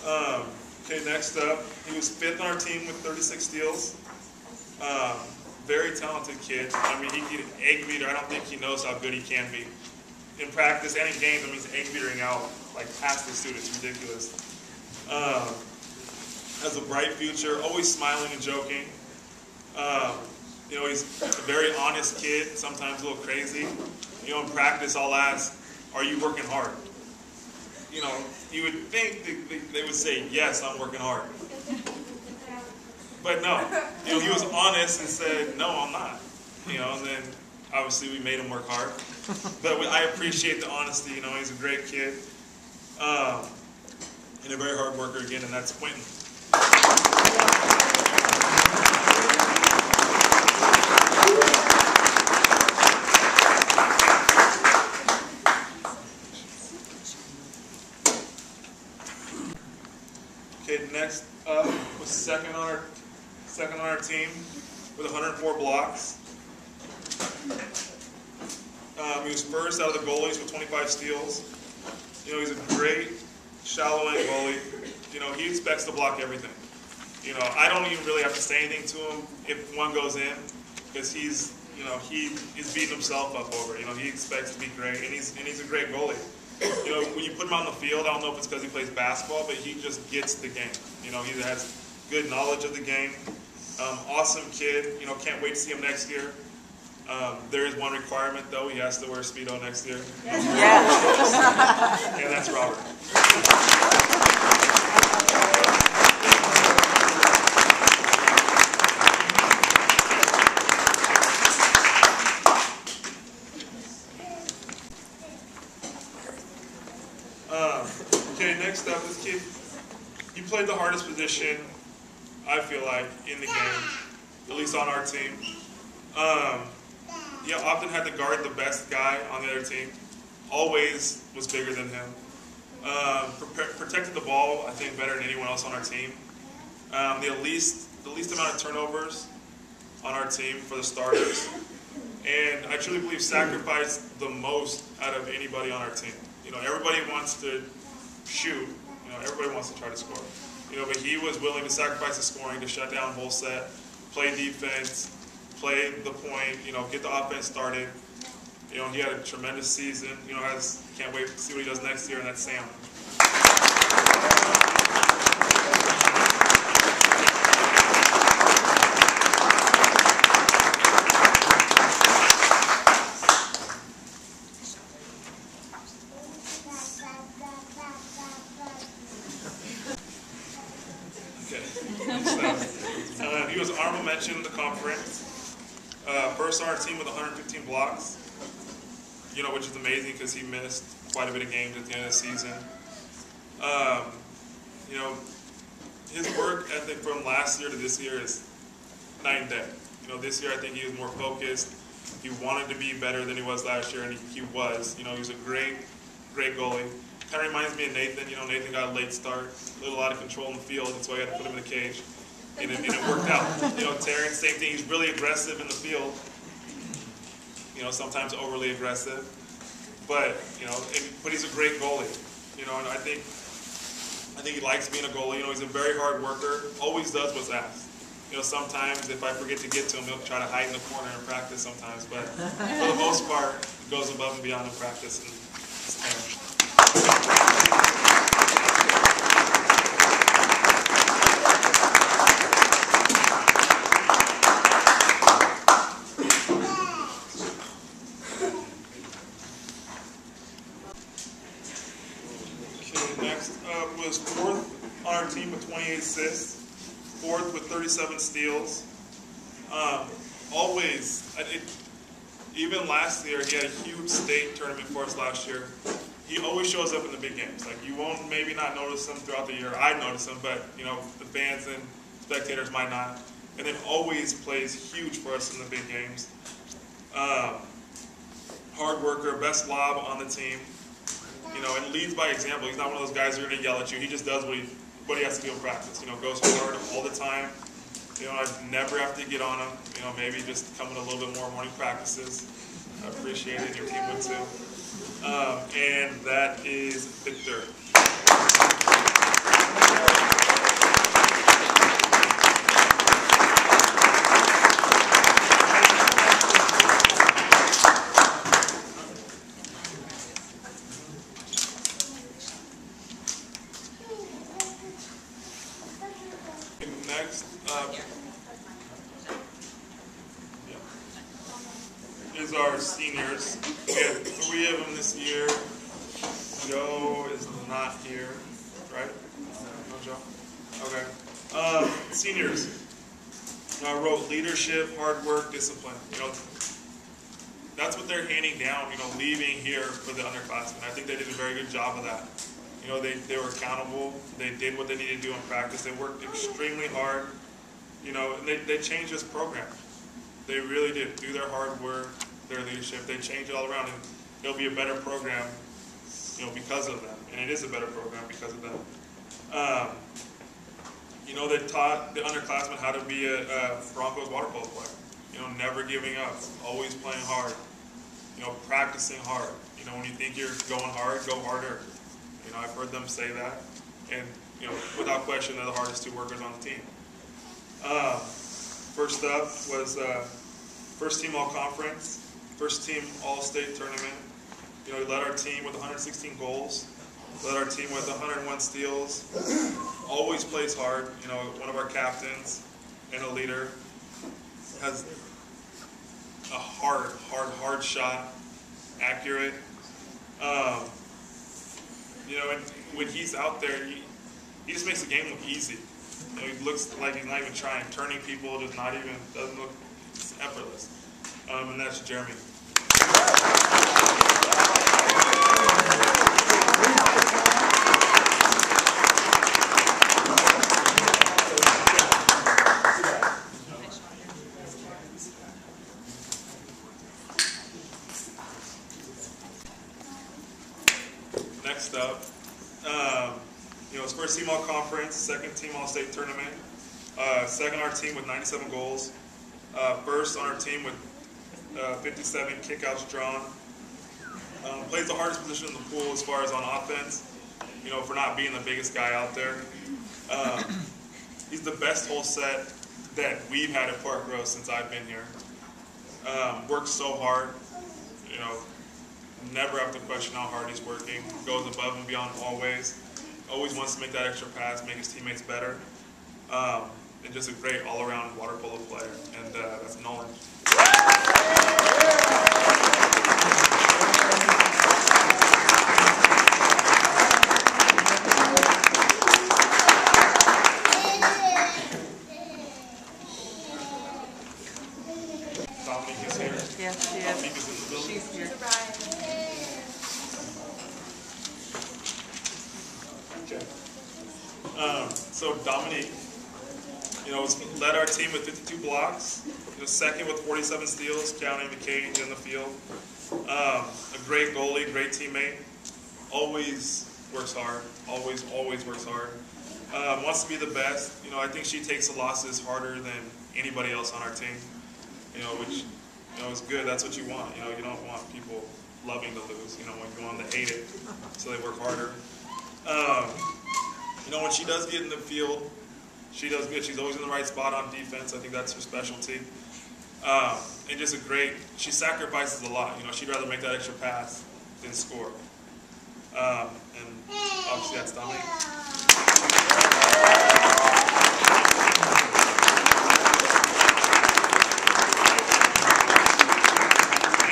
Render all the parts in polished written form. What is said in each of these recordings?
Okay, next up, he was 5th on our team with 36 steals. Very talented kid. I mean, he can egg beater. I don't think he knows how good he can be. In practice and in games, I mean, he's egg beatering out like past the students. Ridiculous. Has a bright future, always smiling and joking. You know, he's a very honest kid, sometimes a little crazy. You know, in practice, I'll ask, "Are you working hard?" You know, you would think they would say, "Yes, I'm working hard." But no, you know, he was honest and said, "No, I'm not." You know, and then obviously we made him work hard. But I appreciate the honesty. You know, he's a great kid and a very hard worker again, and that's Quentin. Okay, next up was second on our team with 104 blocks. He was first out of the goalies with 25 steals. You know, he's a great shallow end goalie. You know, he expects to block everything. You know, I don't even really have to say anything to him if one goes in, because he's, you know, he is beating himself up over it. You know, he expects to be great, and he's a great goalie. You know, when you put him on the field, I don't know if it's because he plays basketball, but he just gets the game. You know, he has good knowledge of the game. Awesome kid. You know, can't wait to see him next year. There is one requirement, though. He has to wear Speedo next year. Yeah. And that's Robert. Okay, next up, this kid, he played the hardest position, I feel like, in the game, at least on our team. He often had to guard the best guy on the other team. Always was bigger than him. Protected the ball, I think, better than anyone else on our team. The least amount of turnovers on our team for the starters. And I truly believe sacrificed the most out of anybody on our team. You know, everybody wants to shoot. You know, everybody wants to try to score. You know, but he was willing to sacrifice the scoring to shut down whole set, play defense, play the point, you know, get the offense started. You know, he had a tremendous season. You know, can't wait to see what he does next year, and that's Sam. He was honorable mention in the conference. First on our team with 115 blocks. You know, which is amazing because he missed quite a bit of games at the end of the season. You know, his work ethic from last year to this year is night and day. You know, this year I think he was more focused. He wanted to be better than he was last year, and he was. You know, he was a great goalie. Kind of reminds me of Nathan. You know, Nathan got a late start, a little out of control in the field, and so I had to put him in the cage. And it worked out. You know, Terrence, same thing. He's really aggressive in the field. You know, sometimes overly aggressive. But, you know, but he's a great goalie. You know, and I think he likes being a goalie. You know, he's a very hard worker. Always does what's asked. You know, sometimes if I forget to get to him, he'll try to hide in the corner in practice sometimes. But for the most part, he goes above and beyond in practice. And it's was 4th on our team with 28 assists, 4th with 37 steals. Even last year, he had a huge state tournament for us last year. He always shows up in the big games. Like, you won't maybe not notice him throughout the year. I notice him, but, you know, the fans and spectators might not. And then always plays huge for us in the big games. Hard worker, best lob on the team. You know, and leads by example. He's not one of those guys who are going to yell at you. He just does what he has to do in practice. You know, goes hard all the time. You know, I never have to get on him. You know, maybe just coming a little bit more morning practices. I appreciate it. Your team would too. And that is Victor. Next is our seniors. We have 3 of them this year. Joe is not here, right? No Joe? Okay. Seniors. I wrote leadership, hard work, discipline. That's what they're handing down, leaving here for the underclassmen. I think they did a very good job of that. They were accountable. They did what they needed to do in practice. They worked extremely hard, and they changed this program. They really did. Do their hard work, their leadership. They changed it all around, and it'll be a better program, because of them. And it is a better program because of them. They taught the underclassmen how to be a Broncos water polo player. Never giving up, always playing hard, practicing hard. When you think you're going hard, go harder. I've heard them say that, and without question, they're the hardest 2 workers on the team. First up was first team all conference, first team all state tournament. He led our team with 116 goals, led our team with 101 steals. Always plays hard. One of our captains and a leader has a hard shot, accurate. And when he's out there, he just makes the game look easy. He looks like he's not even trying. Turning people doesn't look, it's effortless. And that's Jeremy. Next up, it's first team all conference, second team all state tournament, second on our team with 97 goals, first on our team with 57 kickouts drawn. Plays the hardest position in the pool as far as on offense, for not being the biggest guy out there. He's the best whole set that we've had at Parkrose since I've been here. Works so hard, never have to question how hard he's working. Goes above and beyond always. Always wants to make that extra pass, make his teammates better. And just a great all-around water polo player. And that's Nolan. Dominique is here. Yes, she is. Dominique is in the building. She's here. So Dominique, led our team with 52 blocks. Second with 47 steals, counting the cage and the field. A great goalie, great teammate. Always works hard. Always works hard. Wants to be the best. I think she takes the losses harder than anybody else on our team. Which is good. That's what you want. You don't want people loving to lose. When you want them to hate it, so they work harder. When she does get in the field, she does good. She's always in the right spot on defense. I think that's her specialty. And just she sacrifices a lot. She'd rather make that extra pass than score. And obviously that's Dominique.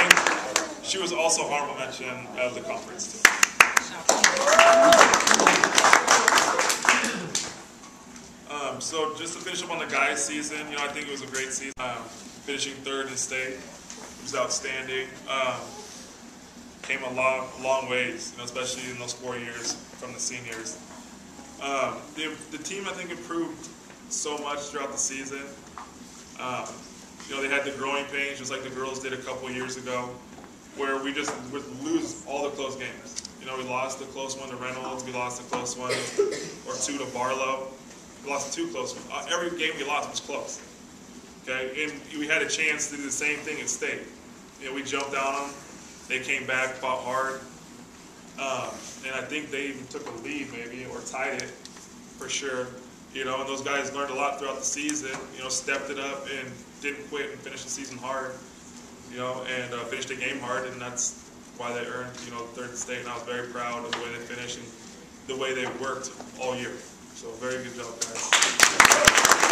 And she was also honorable mention of the conference too. So just to finish up on the guys' season, I think it was a great season. Finishing third in state, it was outstanding. Came a long ways, especially in those 4 years from the seniors. The team, I think, improved so much throughout the season. They had the growing pains, just like the girls did a couple years ago, where we just would lose all the close games. We lost a close one to Reynolds, we lost a close one or 2 to Barlow. We lost 2 close ones. Every game we lost was close. Okay, and we had a chance to do the same thing at state. We jumped on them. They came back, fought hard, and I think they even took a lead, maybe, or tied it for sure. And those guys learned a lot throughout the season. Stepped it up and didn't quit and finished the season hard. And finished the game hard, and that's why they earned third state. And I was very proud of the way they finished and the way they worked all year. So very good job, guys.